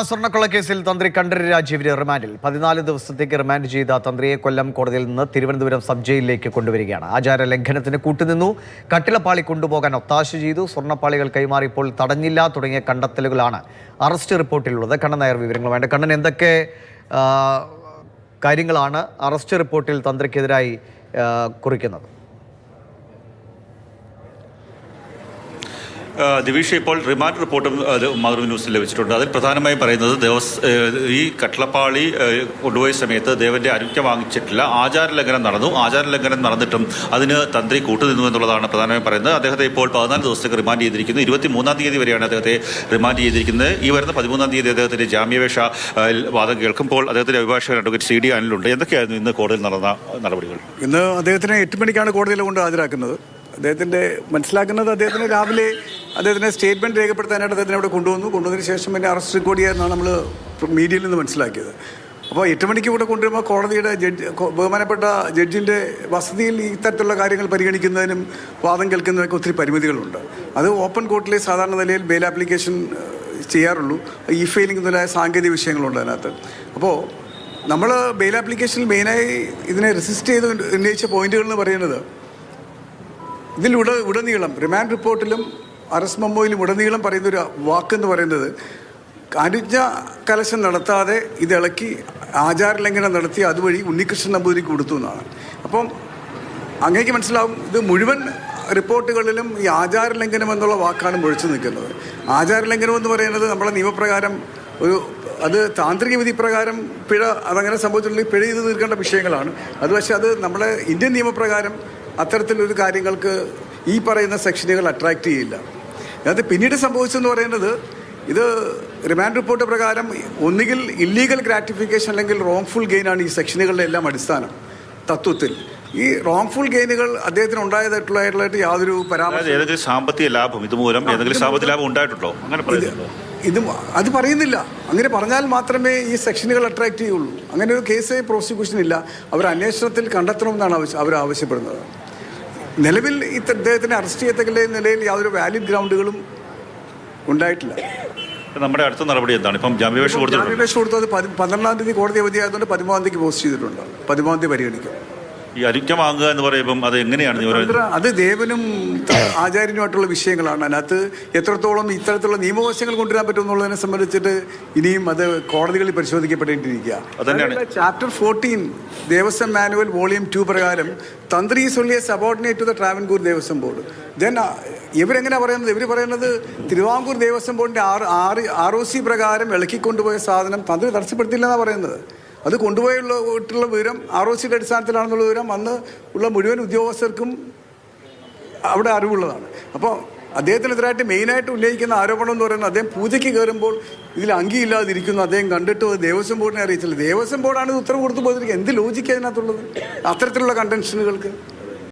സ്വർണ്ണക്കൊള്ളക്കേസിൽ തന്ത്രി കണ്ഠരര് രാജീവിനെ റിമാൻഡിൽ 14 ദിവസത്തേക്ക് റിമാൻഡ് ചെയ്ത തന്ത്രിയെ കൊല്ലം കോടതിയിൽ നിന്ന് തിരുവനന്തപുരം സബ് ജയിലിലേക്ക് കൊണ്ടുവരികയാണ്. ആചാര ലംഘനത്തിന് കൂട്ടുനിന്നു, കട്ടിളപ്പാളി കൊണ്ടുപോകാൻ ഒത്താശ ചെയ്തു, സ്വർണ്ണപ്പാളികൾ കൈമാറിയപ്പോൾ തടഞ്ഞില്ല തുടങ്ങിയ കണ്ടെത്തലുകളാണ് അറസ്റ്റ് റിപ്പോർട്ടിലുള്ളത്. കണ്ണൻ നായർ വിവരങ്ങളുമായിട്ട്. കണ്ണൻ, എന്തൊക്കെ കാര്യങ്ങളാണ് അറസ്റ്റ് റിപ്പോർട്ടിൽ തന്ത്രിക്കെതിരായി കുറിക്കുന്നത്? ദിവിഷ്, ഇപ്പോൾ റിമാൻഡ് റിപ്പോർട്ടും മാതൃഭൂമി ന്യൂസിൽ ലഭിച്ചിട്ടുണ്ട്. അതിൽ പ്രധാനമായും പറയുന്നത് ഈ കട്ടിളപ്പാളി കൊണ്ടുപോയ സമയത്ത് ദേവന്റെ അനുജ്ഞ വാങ്ങിച്ചിട്ടില്ല, ആചാരലംഘനം നടന്നു. ആചാരലംഘനം നടന്നിട്ടും അതിന് തന്ത്രി കൂട്ടുനിന്നു എന്നുള്ളതാണ് പ്രധാനമായും പറയുന്നത്. അദ്ദേഹത്തെ ഇപ്പോൾ 14 ദിവസത്തേക്ക് റിമാൻഡ് ചെയ്തിരിക്കുന്നു. 23-ാം തീയതി വരെയാണ് അദ്ദേഹത്തെ റിമാൻഡ് ചെയ്തിരിക്കുന്നത്. ഈ വരുന്ന 13-ാം തീയതി അദ്ദേഹത്തിന്റെ ജാമ്യാപേക്ഷ വാദം കേൾക്കുമ്പോൾ അദ്ദേഹത്തിന്റെ അഭിഭാഷകൻ അഡ്വക്കേറ്റ് CD അനിലുണ്ട്. എന്തൊക്കെയായിരുന്നു ഇന്ന് കോടതിയിൽ നടന്ന നടപടികൾ? ഇന്ന് അദ്ദേഹത്തിനെ 8 മണിക്കാണ് കോടതിയിൽ കൊണ്ട് ഹാജരാക്കുന്നത്. അദ്ദേഹത്തിൻ്റെ മനസ്സിലാക്കുന്നത് അദ്ദേഹത്തിന് രാവിലെ അദ്ദേഹത്തിൻ്റെ സ്റ്റേറ്റ്മെൻറ്റ് രേഖപ്പെടുത്താനായിട്ട് അദ്ദേഹത്തിനെ അവിടെ കൊണ്ടുവന്നതിന് ശേഷം പിന്നെ അറസ്റ്റ് റെക്കോർഡ് ചെയ്യാമെന്നാണ് നമ്മൾ മീഡിയയിൽ നിന്ന് മനസ്സിലാക്കിയത്. അപ്പോൾ 8 മണിക്ക് ഇവിടെ കൊണ്ടുവരുമ്പോൾ കോടതിയുടെ ബഹുമാനപ്പെട്ട ജഡ്ജിൻ്റെ വസതിയിൽ ഇത്തരത്തിലുള്ള കാര്യങ്ങൾ പരിഗണിക്കുന്നതിനും വാദം കേൾക്കുന്നതിനൊക്കെ ഒത്തിരി പരിമിതികളുണ്ട്. അത് ഓപ്പൺ കോർട്ടിലെ സാധാരണ നിലയിൽ ബെയിൽ ആപ്ലിക്കേഷൻ ചെയ്യാറുള്ളൂ. ഇ ഫെയിലിംഗ് മുതലായ സാങ്കേതിക വിഷയങ്ങളുണ്ട് അതിനകത്ത്. അപ്പോൾ നമ്മൾ ബെയിൽ ആപ്ലിക്കേഷനിൽ മെയിനായി ഇതിനെ റെസിസ്റ്റ് ചെയ്ത് ഉന്നയിച്ച പോയിന്റുകൾ എന്ന് പറയുന്നത്, ഉടനീളം റിമാൻഡ് റിപ്പോർട്ടിലും അറസ്റ്റ് മെമ്മോയിലും ഉടനീളം പറയുന്നൊരു വാക്കെന്ന് പറയുന്നത്, അനുജ്ഞ കലശം നടത്താതെ ഇതിളക്കി ആചാരലംഘനം നടത്തി അതുവഴി ഉണ്ണികൃഷ്ണൻ നമ്പൂതിരിക്ക് കൊടുത്തു എന്നാണ്. അപ്പം അങ്ങേക്ക് മനസ്സിലാവും, ഇത് മുഴുവൻ റിപ്പോർട്ടുകളിലും ഈ ആചാരലംഘനം എന്നുള്ള വാക്കാണ് മുഴച്ചു നിൽക്കുന്നത്. ആചാരലംഘനം എന്ന് പറയുന്നത് നമ്മുടെ നിയമപ്രകാരം അത് താന്ത്രിക വിധി പ്രകാരം പിഴ, അതങ്ങനെ സംഭവിച്ചിട്ടുണ്ടെങ്കിൽ പിഴ ചെയ്ത് തീർക്കേണ്ട വിഷയങ്ങളാണ് അത്. പക്ഷേ അത് നമ്മുടെ ഇന്ത്യൻ നിയമപ്രകാരം അത്തരത്തിലൊരു കാര്യങ്ങൾക്ക് ഈ പറയുന്ന സെക്ഷനുകൾ അട്രാക്റ്റ് ചെയ്യില്ല. അത് പിന്നീട് സംഭവിച്ചെന്ന് പറയുന്നത്, ഇത് റിമാൻഡ് റിപ്പോർട്ട് പ്രകാരം ഒന്നുകിൽ ഇല്ലീഗൽ ഗ്രാറ്റിഫിക്കേഷൻ അല്ലെങ്കിൽ റോങ്ഫുൾ ഗെയിനാണ് ഈ സെക്ഷനുകളുടെ എല്ലാം അടിസ്ഥാനം. തത്വത്തിൽ ഈ റോങ്ഫുൾ ഗെയിനുകൾ അദ്ദേഹത്തിന് ഉണ്ടായതായിട്ടുള്ളതായിട്ട് യാതൊരു പരാമർശം, സാമ്പത്തിക ലാഭം ഇതുമൂലം ഏതെങ്കിലും സാമ്പത്തിക ലാഭം ഉണ്ടായിട്ടുണ്ടോ അങ്ങനെ അത് പറയുന്നില്ല. അങ്ങനെ പറഞ്ഞാൽ മാത്രമേ ഈ സെക്ഷനുകൾ അട്രാക്റ്റ് ചെയ്യുള്ളൂ. അങ്ങനെ ഒരു കേസ് പ്രോസിക്യൂഷൻ ഇല്ല. അവർ അന്വേഷണത്തിൽ കണ്ടെത്തണമെന്നാണ് അവർ ആവശ്യപ്പെടുന്നത്. നിലവിൽ ഇദ്ദേഹത്തിനെ അറസ്റ്റ് ചെയ്യത്തക്ക നിലയിൽ യാതൊരു വാലിഡ് ഗ്രൗണ്ടുകളും ഉണ്ടായിട്ടില്ല. നമ്മുടെ അടുത്ത നടപടി എന്താണ്? ഇപ്പം ജാമ്യാപേക്ഷ കൊടുത്തത് 12-ാം തീയതി കോടതി അവധിയായതുകൊണ്ട് 13-ാം തീയതി പോസ്റ്റ് ചെയ്തിട്ടുണ്ട്. 13-ാം തീയതി പരിഗണിക്കും. ഈ അനുജ്ഞ വാങ്ങുക എന്ന് പറയുമ്പം അത് എങ്ങനെയാണ്? അത് ദേവനും ആചാര്യനുമായിട്ടുള്ള വിഷയങ്ങളാണ്. അതിനകത്ത് എത്രത്തോളം ഇത്തരത്തിലുള്ള നിയമവശങ്ങൾ കൊണ്ടുവരാൻ പറ്റും എന്നുള്ളതിനെ സംബന്ധിച്ചിട്ട് ഇനിയും അത് കോടതികളിൽ പരിശോധിക്കപ്പെടേണ്ടിയിരിക്കുക. ചാപ്റ്റർ 14 ദേവസ്വം മാനുവൽ വോളിയം 2 പ്രകാരം tantri is only subordinate to the Travancore Devaswom board. Then ഇവരെങ്ങനെ പറയുന്നത്? ഇവർ പറയുന്നത് തിരുവാങ്കൂർ ദേവസ്വം ബോർഡിൻ്റെ ROC പ്രകാരം ഇളക്കിക്കൊണ്ടുപോയ സാധനം തന്ത്രി തടസ്സപ്പെടുത്തില്ലെന്നാണ് പറയുന്നത്. അത് കൊണ്ടുപോയിട്ടുള്ള വിവരം ROCയുടെ അടിസ്ഥാനത്തിലാണെന്നുള്ള വിവരം അന്ന് ഉള്ള മുഴുവൻ ഉദ്യോഗസ്ഥർക്കും അവിടെ അറിവുള്ളതാണ്. അപ്പോൾ അദ്ദേഹത്തിനെതിരായിട്ട് മെയിനായിട്ട് ഉന്നയിക്കുന്ന ആരോപണം എന്ന് പറയുന്നത്, അദ്ദേഹം പൂജയ്ക്ക് കയറുമ്പോൾ ഇതിൽ അങ്കിയില്ലാതിരിക്കുന്നു, അദ്ദേഹം കണ്ടിട്ട് ദേവസ്വം ബോർഡിനെ അറിയിച്ചില്ല. ദേവസ്വം ബോർഡാണ് ഇത് ഉത്തരവ് കൊടുത്തു പോയിരിക്കുക. എന്ത് ലോജിക്ക് അതിനകത്തുള്ളത് അത്തരത്തിലുള്ള കണ്ടൻഷനുകൾക്ക്?